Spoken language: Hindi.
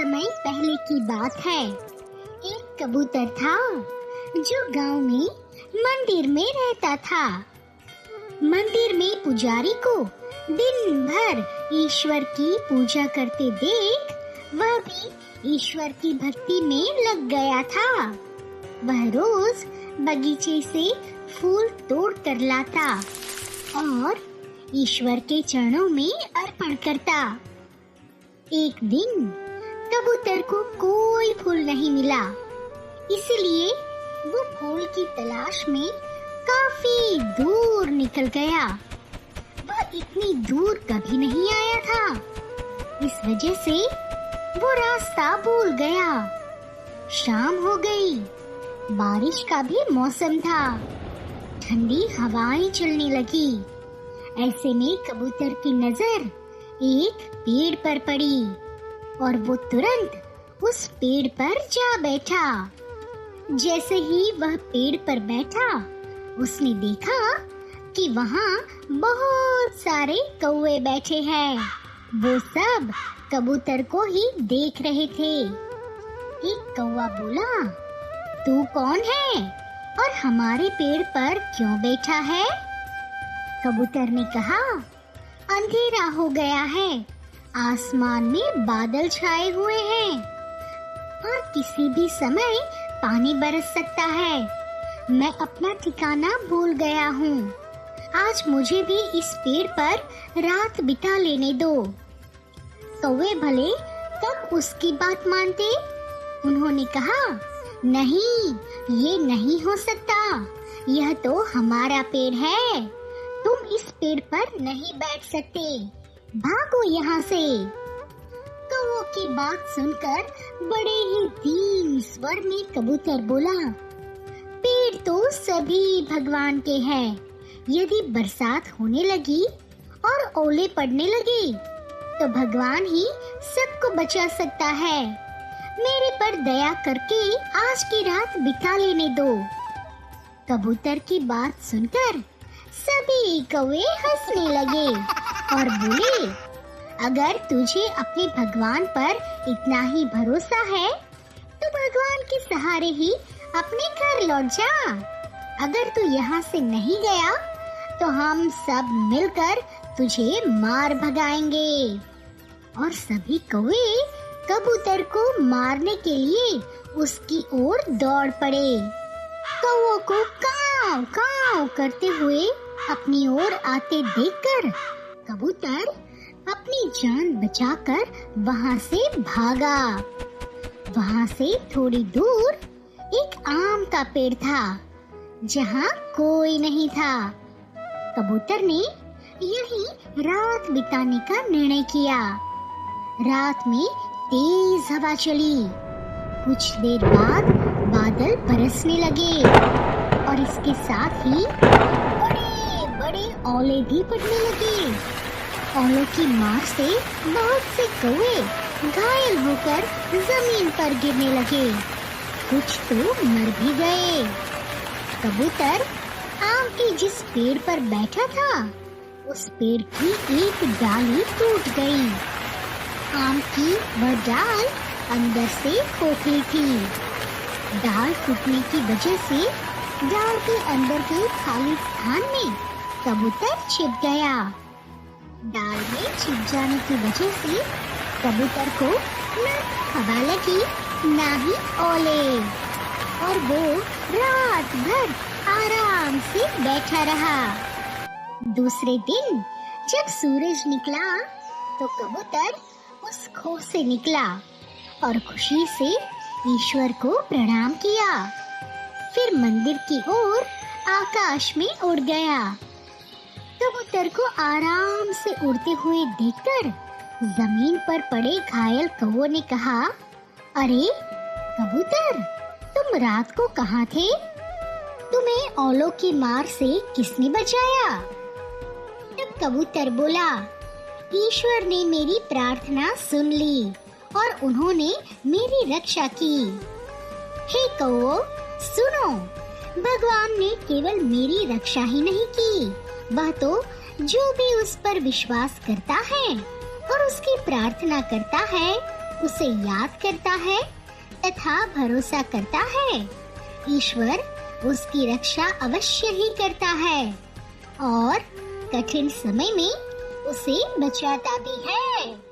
समय पहले की बात है। एक कबूतर था जो गांव में मंदिर में रहता था। मंदिर में पुजारी को दिन भर ईश्वर की पूजा करते देख वह भी ईश्वर की भक्ति में लग गया था। वह रोज बगीचे से फूल तोड़ कर लाता और ईश्वर के चरणों में अर्पण करता। एक दिन कबूतर को कोई फूल नहीं मिला, इसलिए वो फूल की तलाश में काफी दूर निकल गया। वह इतनी दूर कभी नहीं आया था, इस वजह से वो रास्ता भूल गया। शाम हो गई, बारिश का भी मौसम था, ठंडी हवाएं चलने लगी। ऐसे में कबूतर की नजर एक पेड़ पर पड़ी और वो तुरंत उस पेड़ पर जा बैठा। जैसे ही वह पेड़ पर बैठा, उसने देखा कि वहाँ बहुत सारे कौवे बैठे हैं। वो सब कबूतर को ही देख रहे थे। एक कौवा बोला, तू कौन है और हमारे पेड़ पर क्यों बैठा है? कबूतर ने कहा, अंधेरा हो गया है, आसमान में बादल छाए हुए हैं और किसी भी समय पानी बरस सकता है। मैं अपना ठिकाना भूल गया हूँ। आज मुझे भी इस पेड़ पर रात बिता लेने दो। कौवे भले कब उसकी बात मानते। उन्होंने कहा, नहीं, ये नहीं हो सकता, यह तो हमारा पेड़ है, तुम इस पेड़ पर नहीं बैठ सकते, भागो यहाँ से। कौवों की बात सुनकर बड़े ही दीन स्वर में कबूतर बोला, पेड़ तो सभी भगवान के हैं। यदि बरसात होने लगी और ओले पड़ने लगे तो भगवान ही सबको बचा सकता है। मेरे पर दया करके आज की रात बिता लेने दो। कबूतर की बात सुनकर सभी कौवे हंसने लगे और बोले, अगर तुझे अपने भगवान पर इतना ही भरोसा है तो भगवान के सहारे ही अपने घर लौट जा। अगर तू यहाँ से नहीं गया तो हम सब मिलकर तुझे मार भगाएंगे। और सभी कौवे कबूतर को मारने के लिए उसकी ओर दौड़ पड़े। कौवों को काव काव करते हुए अपनी ओर आते देखकर कबूतर अपनी जान बचाकर वहाँ से भागा। वहाँ से थोड़ी दूर एक आम का पेड़ था जहाँ कोई नहीं था। कबूतर ने यहीं रात बिताने का निर्णय किया। रात में तेज हवा चली। कुछ देर बाद बादल बरसने लगे और इसके साथ ही बड़े बड़े ओले भी पड़ने लगे। ओलों की मार से बहुत से कौवे घायल होकर जमीन पर गिरने लगे, कुछ तो मर भी गए। कबूतर आम के जिस पेड़ पर बैठा था उस पेड़ की एक डाली टूट गई। आम की वह डाल अंदर से खोखली थी। डाल टूटने की वजह से डाल के अंदर के खाली स्थान में कबूतर छिप गया। डाल में छिप जाने की वजह से कबूतर को न हवा लगी न ही ओले और वो रात भर आराम से बैठा रहा। दूसरे दिन जब सूरज निकला तो कबूतर उस खो से निकला और खुशी से ईश्वर को प्रणाम किया। फिर मंदिर की ओर आकाश में उड़ गया। कबूतर को आराम से उड़ते हुए देखकर जमीन पर पड़े घायल कौवों ने कहा, अरे कबूतर, तुम रात को कहाँ थे? तुम्हें ओलों की मार से किसने बचाया? तब कबूतर बोला, ईश्वर ने मेरी प्रार्थना सुन ली और उन्होंने मेरी रक्षा की। हे कौवों, सुनो, भगवान ने केवल मेरी रक्षा ही नहीं की, वह तो जो भी उस पर विश्वास करता है और उसकी प्रार्थना करता है उसे याद करता है तथा भरोसा करता है, ईश्वर उसकी रक्षा अवश्य ही करता है और कठिन समय में उसे बचाता भी है।